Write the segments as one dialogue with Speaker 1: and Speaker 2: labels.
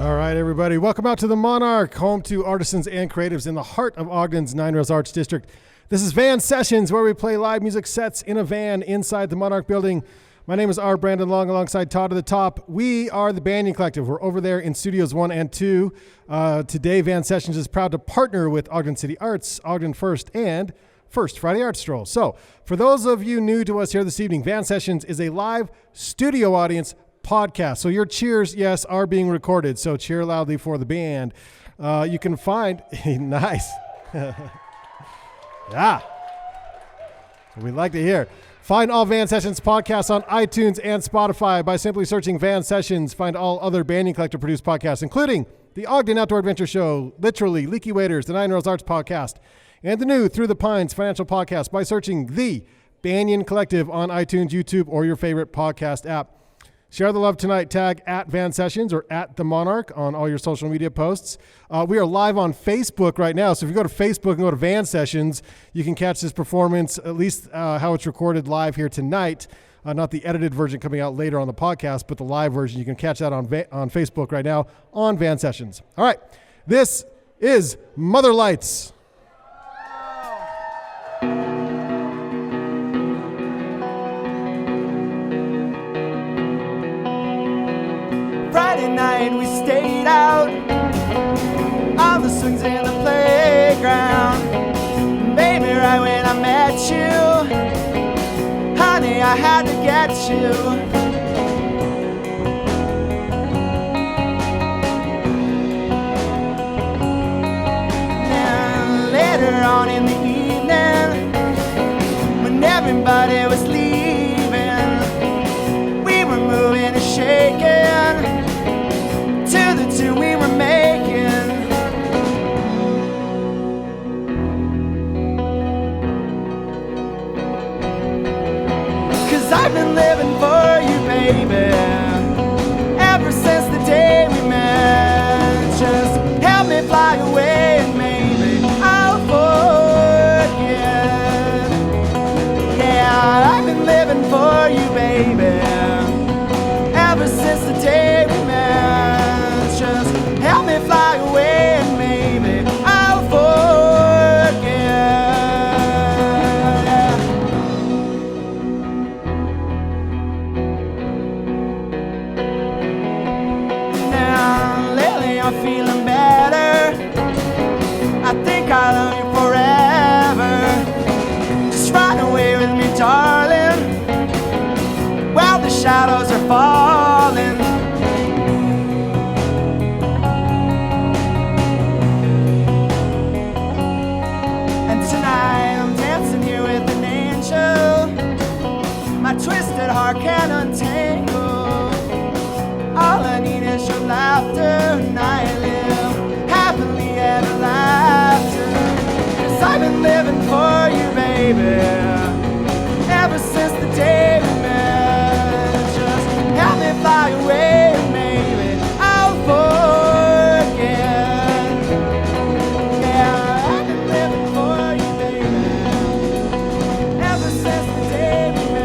Speaker 1: All right, everybody. Welcome out to the Monarch, home to artisans and creatives in the heart of Ogden's Nine Rails Arts District. This is Van Sessions, where we play live music sets in a van inside the Monarch building. My name is R. Brandon Long, alongside Todd at the top. We are the Banyan Collective. We're over there in Studios 1 and 2. Today, Van Sessions is proud to partner with Ogden City Arts, Ogden First, and First Friday Art Stroll. So, for those of you new to us here this evening, Van Sessions is a live studio audience podcast. So your cheers, yes, are being recorded. So cheer loudly for the band. You can find nice. Yeah. We'd like to hear. Find all Van Sessions podcasts on iTunes and Spotify by simply searching Van Sessions. Find all other Banyan Collective produced podcasts, including the Ogden Outdoor Adventure Show, Literally, Leaky Waders, the Nine Rails Arts Podcast, and the new Through the Pines Financial Podcast by searching the Banyan Collective on iTunes, YouTube, or your favorite podcast app. Share the love tonight. Tag at Van Sessions or at The Monarch on all your social media posts. We are live on Facebook right now. So if you go to Facebook and go to Van Sessions, you can catch this performance, at least how it's recorded live here tonight. Not the edited version coming out later on the podcast, but the live version. You can catch that on Facebook right now on Van Sessions. All right. This is Mother Lights.
Speaker 2: Friday night we stayed out on the swings in the playground. Baby, right when I met you, honey, I had to get you. Then later on in the evening, when everybody was leaving, we were moving and shaking to the tune we were making. Cause I've been living for you, baby, ever since the day we met. Just help me fly away and maybe I'll forget. Yeah, I've been living for you, baby, ever since the day we met. Just help me fly away and maybe I'll forget. Now lately I'm feeling better. I think I'll love you forever. Just run away with me, darling, while the shadows are falling. My twisted heart can't untangle. All I need is your laughter, and I live happily ever after. 'Cause I've been living for you, baby, ever since the day we met. Just help me fly away and maybe I'll forget. Yeah, I've been living for you, baby, ever since the day we met.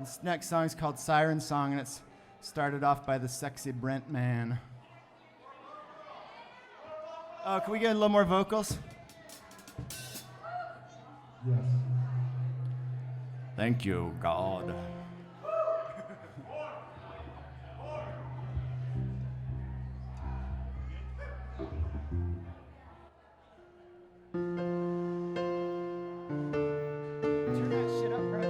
Speaker 2: This next song is called Siren Song, and it's started off by the sexy Brent Man. Oh, can we get a little more vocals?
Speaker 1: Yes.
Speaker 2: Thank you, God. Turn that shit up, bro.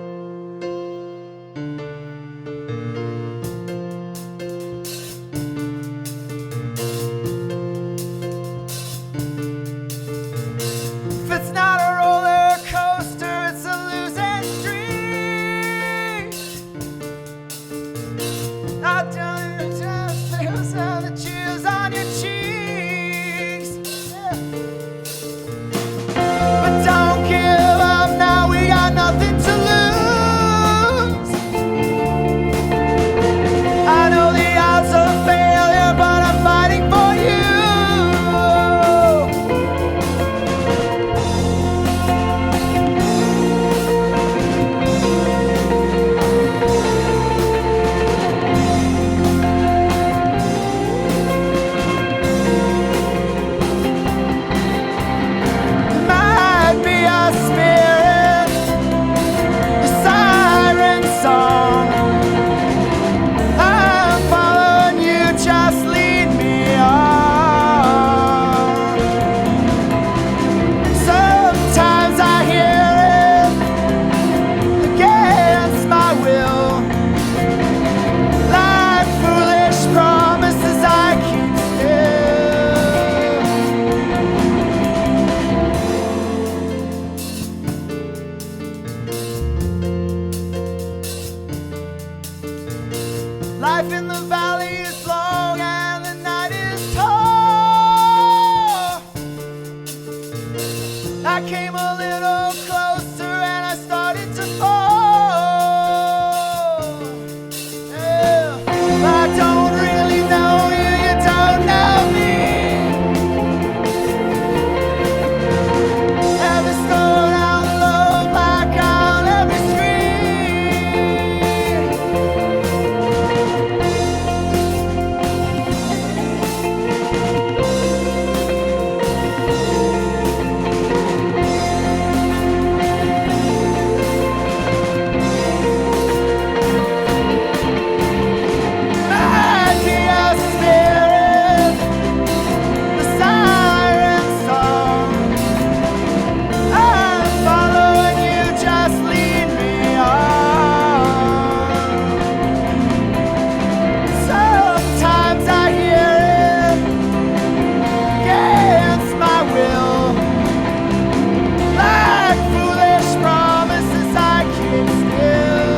Speaker 2: Life in the valley is long and the night is tall. I came a little closer and I started to fall. Yeah. I don't really know you, you don't know me. Every stone out low, black on every Dear spirit, the siren song. I'm following you, just lead me on. Sometimes I hear it against my will, like foolish promises I keep still.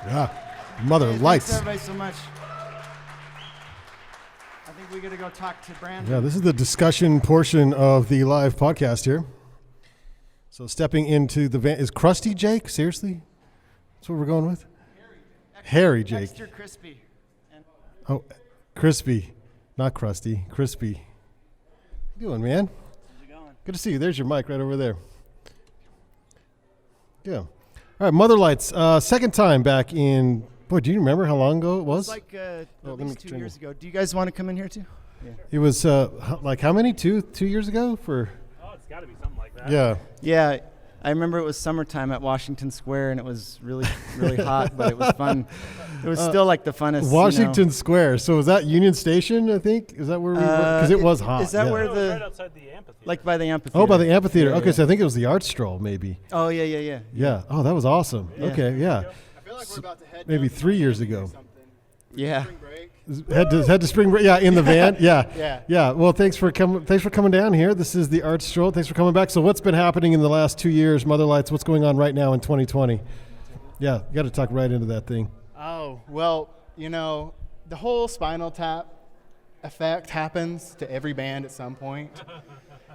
Speaker 1: Yeah. Mother
Speaker 2: Thanks
Speaker 1: Lights.
Speaker 2: everybody so much. I think we gotta go talk to Brandon.
Speaker 1: Yeah, this is the discussion portion of the live podcast here. So stepping into the van is Krusty Jake. Seriously, that's what we're going with. Harry Jake.
Speaker 2: Extra crispy. And
Speaker 1: Oh, crispy, not crusty. Crispy. How you doing, man?
Speaker 2: how's it going?
Speaker 1: Good to see you. There's your mic right over there. Yeah. All right, Mother Lights. Second time back in. Boy, do you remember how long ago it was?
Speaker 2: It's like
Speaker 1: let
Speaker 2: at
Speaker 1: me
Speaker 2: least 2
Speaker 1: turn
Speaker 2: years ago. Do you guys want to come in here too? Yeah.
Speaker 1: It was like how many? Two years ago for.
Speaker 3: Oh, it's got to be something like that.
Speaker 1: Yeah.
Speaker 2: Yeah, I remember it was summertime at Washington Square, and it was really, really hot, but it was fun. It was still like the funnest.
Speaker 1: Washington Square. So was that Union Station? I think is that where we were? Because it was hot.
Speaker 2: Is that
Speaker 1: yeah.
Speaker 2: where
Speaker 3: No, it's right
Speaker 2: the
Speaker 3: outside the amphitheater.
Speaker 2: like by the amphitheater?
Speaker 1: Oh, by the amphitheater.
Speaker 2: Yeah,
Speaker 1: Okay,
Speaker 2: yeah.
Speaker 1: so I think it was the art stroll, maybe.
Speaker 2: Oh yeah.
Speaker 1: Yeah. Oh, that was awesome.
Speaker 2: Yeah.
Speaker 1: Okay, yeah.
Speaker 4: I feel like we're about to head
Speaker 1: Maybe
Speaker 4: down to
Speaker 1: 3 years
Speaker 4: Miami or
Speaker 1: ago.
Speaker 4: something.
Speaker 2: Yeah.
Speaker 4: Spring break.
Speaker 1: Head to spring break. Yeah, in the van. Yeah.
Speaker 4: Yeah.
Speaker 1: Well, thanks for coming down here. This is the art stroll. Thanks for coming back. So, what's been happening in the last 2 years, Mother Lights? What's going on right now in 2020? Yeah, you got to talk right into that thing.
Speaker 4: Oh, well, you know, the whole Spinal Tap effect happens to every band at some point.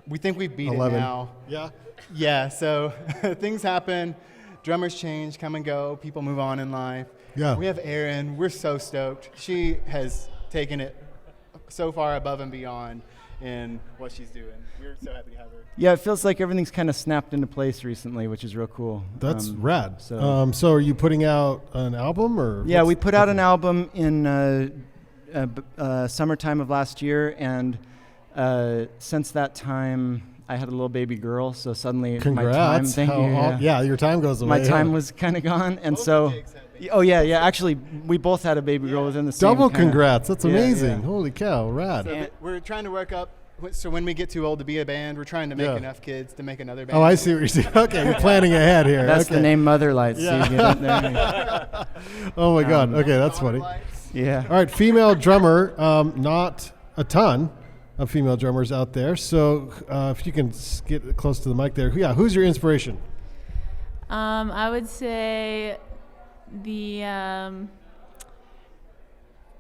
Speaker 4: We think we've beat
Speaker 1: 11.
Speaker 4: it now.
Speaker 1: Yeah.
Speaker 4: Yeah, so things happen. Drummers change, come and go. People move on in life.
Speaker 1: Yeah.
Speaker 4: We have Erin. We're so stoked. She has taken it so far above and beyond in what she's doing. We're so happy to have her.
Speaker 2: Yeah, it feels like everything's kind of snapped into place recently, which is real cool.
Speaker 1: That's rad.
Speaker 2: so-
Speaker 1: So are you putting out an album or?
Speaker 2: Yeah,
Speaker 1: what's-
Speaker 2: we put out an album in summertime of last year, and since that time, I had a little baby girl. So suddenly,
Speaker 1: Congrats.
Speaker 2: my time, thank
Speaker 1: How
Speaker 2: you.
Speaker 1: aw- yeah, your time goes away.
Speaker 2: My time
Speaker 1: yeah.
Speaker 2: was kind of gone, and
Speaker 4: Both
Speaker 2: so.
Speaker 4: Jakes had babies.
Speaker 2: Oh yeah. Actually, we both had a baby girl within the same.
Speaker 1: Double
Speaker 2: kinda-
Speaker 1: congrats. That's
Speaker 2: Yeah,
Speaker 1: amazing.
Speaker 2: yeah.
Speaker 1: Holy cow, rad.
Speaker 4: So
Speaker 2: And-
Speaker 4: we're trying to work up. So when we get too old to be a band, we're trying to make
Speaker 1: Yeah.
Speaker 4: enough kids to make another band.
Speaker 1: Oh, I see what you're saying. Okay, you're planning ahead here.
Speaker 2: That's
Speaker 1: okay.
Speaker 2: the name Mother Lights.
Speaker 1: Yeah.
Speaker 2: So you get it there.
Speaker 1: Oh my God. Okay, that's funny.
Speaker 2: Yeah.
Speaker 1: All right, female drummer. Not a ton of female drummers out there. So if you can get close to the mic there. Yeah, who's your inspiration?
Speaker 5: I would say the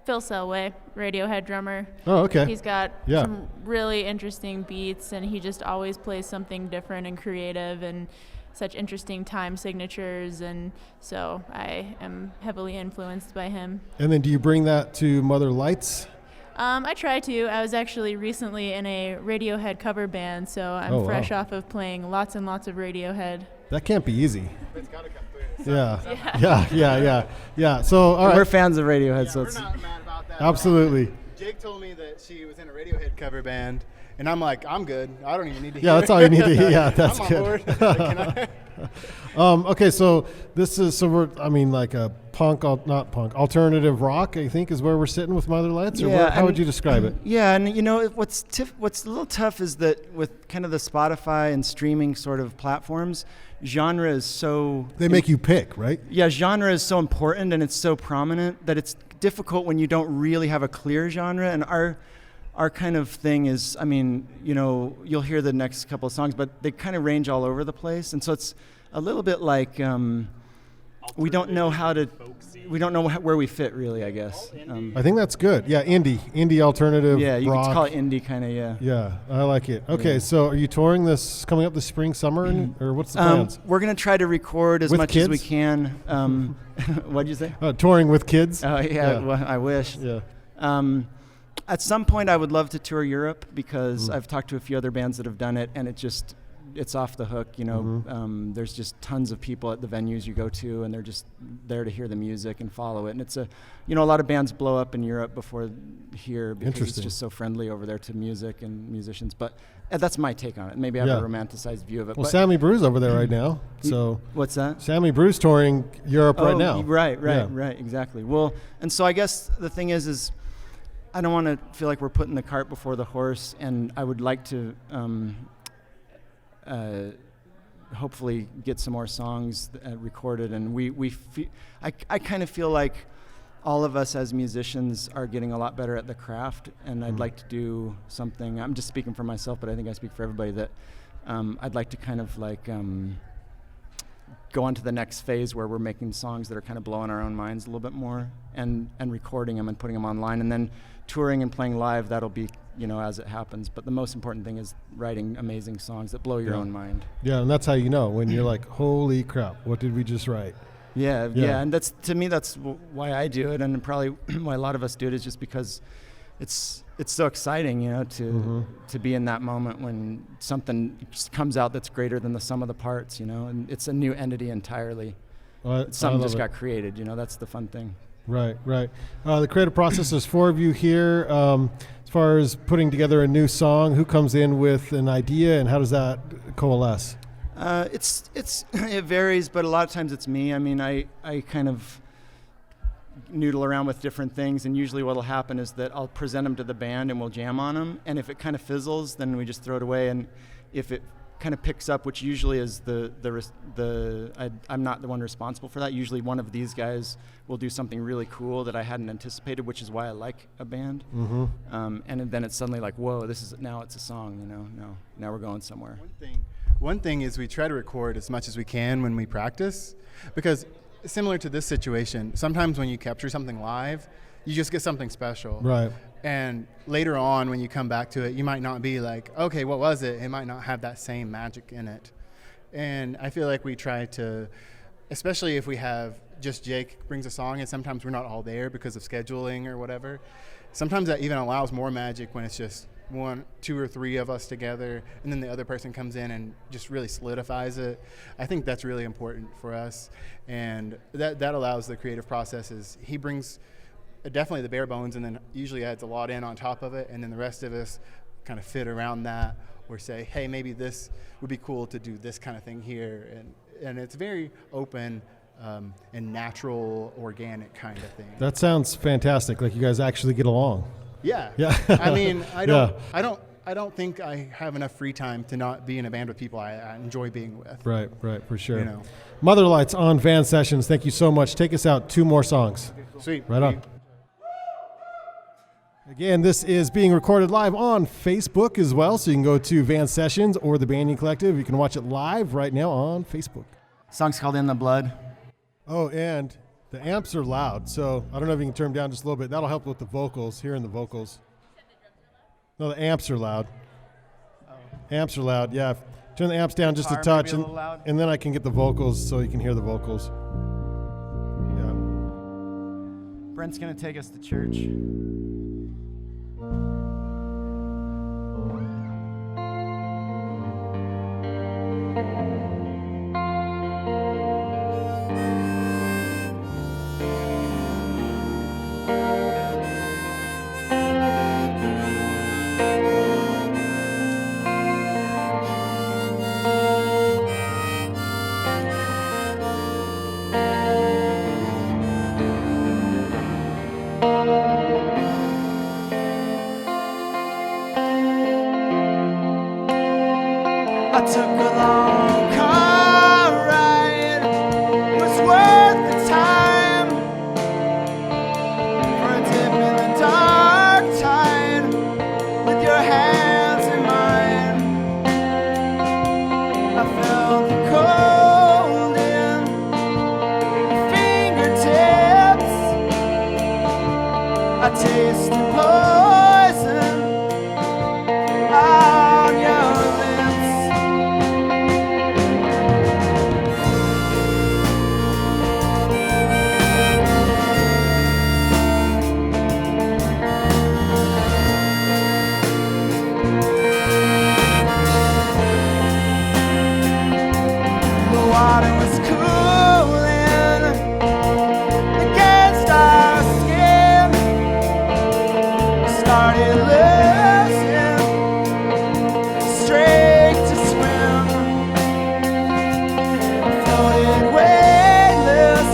Speaker 5: Phil Selway, Radiohead drummer.
Speaker 1: Oh, okay.
Speaker 5: He's got
Speaker 1: Yeah.
Speaker 5: some really interesting beats, and he just always plays something different and creative and such interesting time signatures, and so I am heavily influenced by him.
Speaker 1: And then do you bring that to Mother Lights?
Speaker 5: I try to. I was actually recently in a Radiohead cover band, so I'm
Speaker 1: Oh, wow.
Speaker 5: fresh off of playing lots and lots of Radiohead.
Speaker 1: That can't be easy.
Speaker 4: It's got to come through.
Speaker 1: Yeah. Yeah. So, all
Speaker 2: We're
Speaker 1: right.
Speaker 2: fans of Radiohead, so
Speaker 4: We're
Speaker 2: it's
Speaker 4: not mad about that.
Speaker 1: Absolutely.
Speaker 4: Jake told me that she was in a Radiohead cover band, and I'm like, I'm good. I don't even need to hear
Speaker 1: Yeah, that's all you need to hear. Yeah, that's
Speaker 4: I'm
Speaker 1: good.
Speaker 4: on board. Like, can I?
Speaker 1: Okay, so this is like a not punk, alternative rock, I think, is where we're sitting with Mother Lights. Or how would you describe it?
Speaker 2: Yeah, and what's a little tough is that with kind of the Spotify and streaming sort of platforms, genre is so...
Speaker 1: They make you pick, right?
Speaker 2: Yeah, genre is so important and it's so prominent that it's difficult when you don't really have a clear genre. And our kind of thing is, you'll hear the next couple of songs, but they kind of range all over the place. And so it's a little bit like we don't know where we fit really, I guess.
Speaker 1: I think that's good. Yeah, indie alternative.
Speaker 2: Yeah, you
Speaker 1: rock.
Speaker 2: could call it indie kind of, yeah.
Speaker 1: Yeah, I like it. Okay,
Speaker 2: Yeah.
Speaker 1: So are you touring this coming up this spring, summer, or what's the plans?
Speaker 2: We're going to try to record as
Speaker 1: With
Speaker 2: much as we
Speaker 1: kids?
Speaker 2: can. What'd you say?
Speaker 1: Touring with kids?
Speaker 2: Oh, yeah. Well, I wish.
Speaker 1: Yeah.
Speaker 2: At some point, I would love to tour Europe because I've talked to a few other bands that have done it, and it's off the hook. There's just tons of people at the venues you go to, and they're just there to hear the music and follow it. And it's a lot of bands blow up in Europe before here because it's just so friendly over there to music and musicians. But that's my take on it. Maybe I have a romanticized view of it.
Speaker 1: Well,
Speaker 2: but
Speaker 1: Sammy Brew's over there right now. So
Speaker 2: what's that?
Speaker 1: Sammy Brew's touring Europe right now.
Speaker 2: Right,
Speaker 1: Yeah.
Speaker 2: exactly. Well, and so I guess the thing is I don't want to feel like we're putting the cart before the horse, and I would like to hopefully get some more songs recorded. And I kind of feel like all of us as musicians are getting a lot better at the craft, and I'd like to do something. I'm just speaking for myself, but I think I speak for everybody that I'd like to kind of like go on to the next phase where we're making songs that are kind of blowing our own minds a little bit more, and recording them and putting them online, and then touring and playing live. That'll be as it happens. But the most important thing is writing amazing songs that blow your own mind.
Speaker 1: Yeah, and that's how you know when you're like, holy crap, what did we just write?
Speaker 2: Yeah, and that's to me that's why I do it, and probably why a lot of us do it is just because it's so exciting, to be in that moment when something just comes out that's greater than the sum of the parts, and it's a new entity entirely.
Speaker 1: Well,
Speaker 2: Something just got created, that's the fun thing.
Speaker 1: Right. The creative process, there's four of you here. As far as putting together a new song, who comes in with an idea and how does that coalesce?
Speaker 2: It varies, but a lot of times it's me. I kind of noodle around with different things, and usually what'll happen is that I'll present them to the band and we'll jam on them, and if it kind of fizzles, then we just throw it away, and if it kind of picks up, which usually is I'm not the one responsible for that. Usually one of these guys will do something really cool that I hadn't anticipated, which is why I like a band. And then it's suddenly like, whoa, now it's a song, now we're going somewhere.
Speaker 4: One thing is we try to record as much as we can when we practice, because similar to this situation, sometimes when you capture something live, you just get something special.
Speaker 1: Right.
Speaker 4: And later on, when you come back to it, you might not be like, okay, what was it? It might not have that same magic in it. And I feel like we try to, especially if we have just Jake brings a song and sometimes we're not all there because of scheduling or whatever. Sometimes that even allows more magic when it's just one, two or three of us together, and then the other person comes in and just really solidifies it. I think that's really important for us, and that allows the creative processes. He brings definitely the bare bones, and then usually adds a lot in on top of it, and then the rest of us kind of fit around that, or say, hey, maybe this would be cool to do this kind of thing here, and it's very open and natural, organic kind of thing.
Speaker 1: That sounds fantastic. Like you guys actually get along.
Speaker 4: Yeah. I don't think I have enough free time to not be in a band with people I enjoy being with.
Speaker 1: Right, for sure. Mother Lights on Van Sessions. Thank you so much. Take us out 2 more songs.
Speaker 4: Sweet.
Speaker 1: Right on. Again, this is being recorded live on Facebook as well, so you can go to Van Sessions or the Banyan Collective. You can watch it live right now on Facebook.
Speaker 2: Song's called In the Blood.
Speaker 1: Oh, and the amps are loud, so I don't know if you can turn them down just a little bit. That'll help with the vocals, hearing the vocals. No, the amps are loud. Amps are loud, yeah. Turn the amps down just a touch, and then I can get the vocals so you can hear the vocals. Yeah.
Speaker 2: Brent's going to take us to church. I took a long car ride. It was worth the time for a dip in the dark tide with your hands in mine. I felt the cold in your fingertips. I tasted poison on your lips. The water was cooling against our skin. We started losing straight to swim. Floated weightless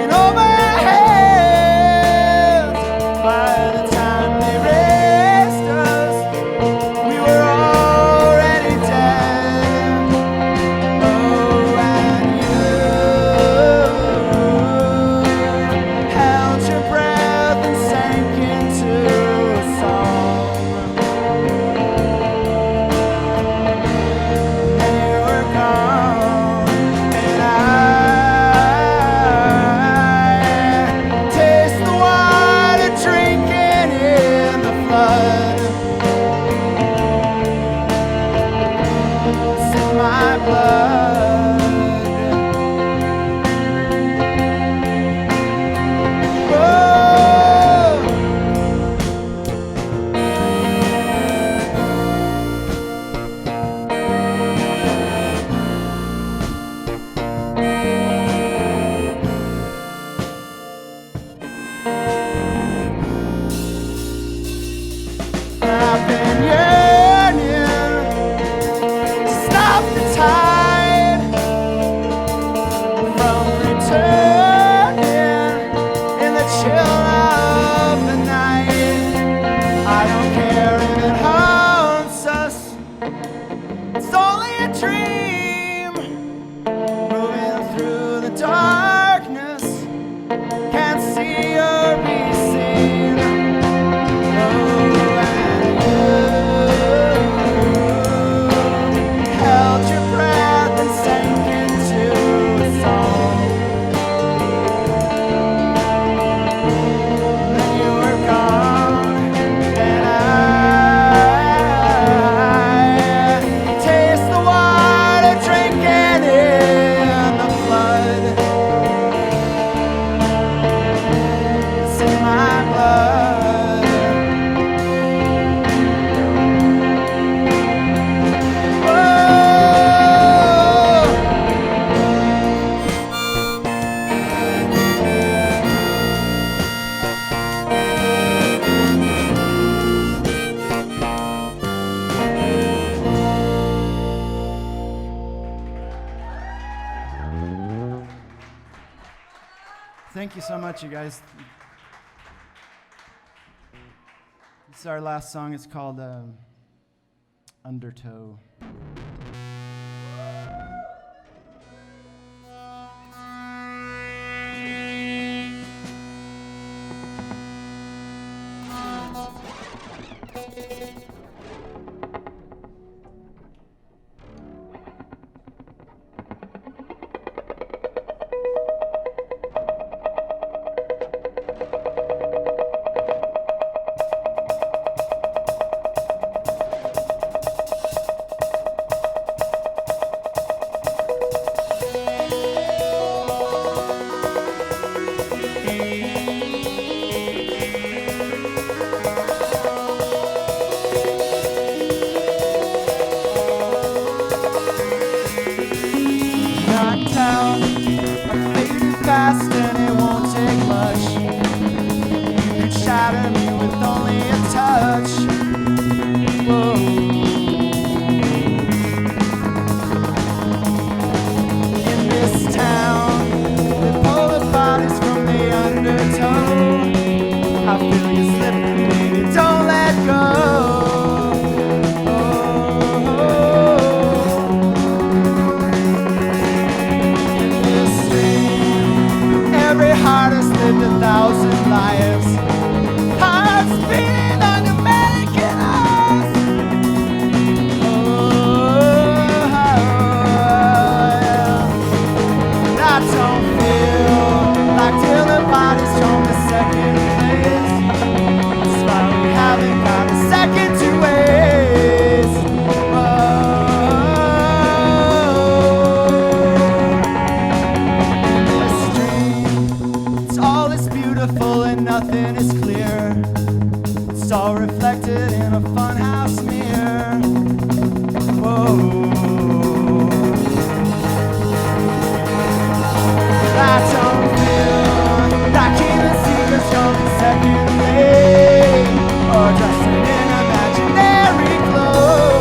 Speaker 2: in over our heads. By the time they raised us, we were already dead. Oh, and you held your breath and sank into a song. And you were gone, and I taste the water drinking in the flood. It's in my blood. Oh. I've been yearning to stop the tide from returning in the chill of the night. I don't care if it haunts us. It's only a dream moving through the darkness. Can't see or be seen. Oh, and you held your breath and sank into a song. Then you were gone, and I taste the water drinking in the flood. It's in my blood. Whoa. Thank you so much, you guys. This is our last song. It's called Undertow. second to waste. In this dream, it's all is beautiful and nothing is clear. It's all reflected in a funhouse mirror. Whoa. That's unreal. I can't even see the skull in second grade, or dressed in imaginary clothes.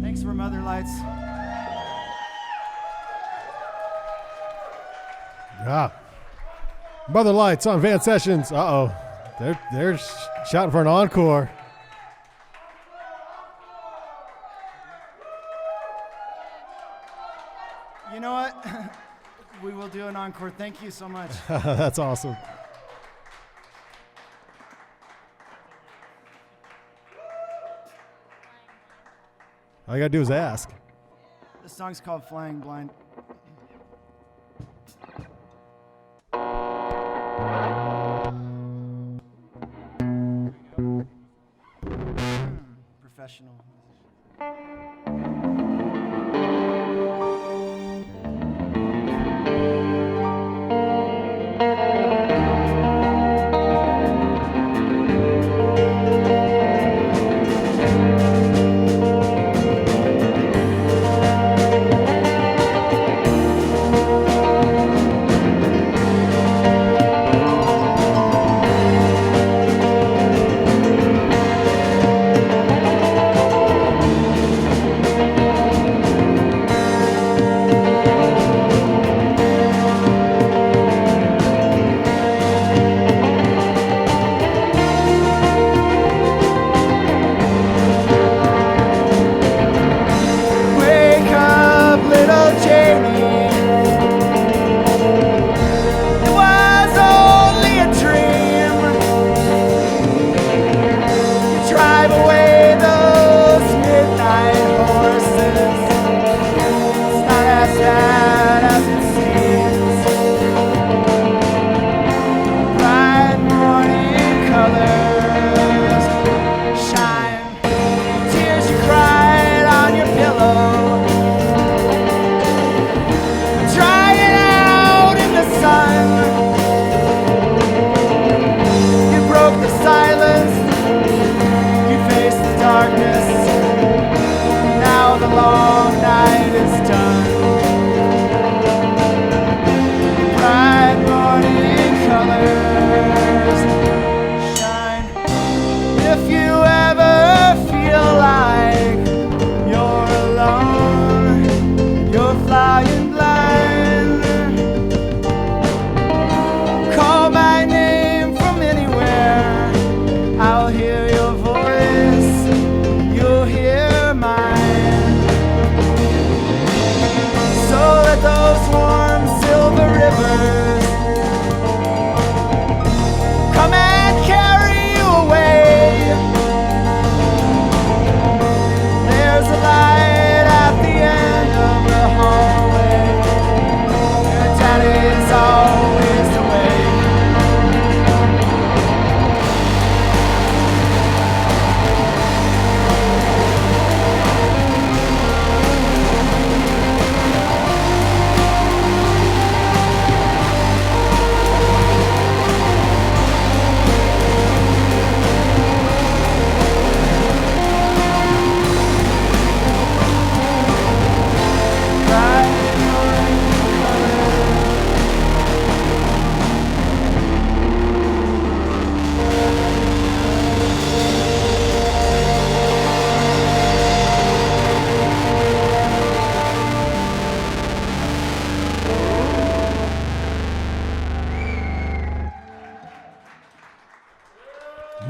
Speaker 2: Thanks for Mother Lights.
Speaker 1: Yeah. Mother Lights on Van Sessions. Uh-oh. They're shouting for an encore.
Speaker 2: You know what? We will do an encore. Thank you so much.
Speaker 1: That's awesome. All you gotta do is ask.
Speaker 2: This song's called Flying Blind. Professional.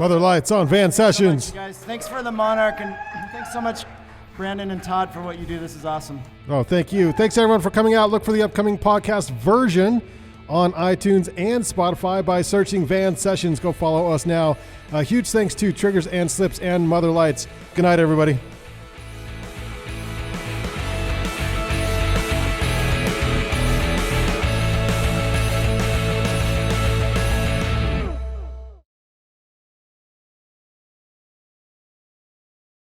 Speaker 1: Mother Lights on Van Sessions.
Speaker 2: So much, guys. Thanks for the Monarch, and thanks so much, Brandon and Todd, for what you do. This is awesome.
Speaker 1: Oh, thank you. Thanks, everyone, for coming out. Look for the upcoming podcast version on iTunes and Spotify by searching Van Sessions. Go follow us now. Huge thanks to Triggers and Slips and Mother Lights. Good night, everybody.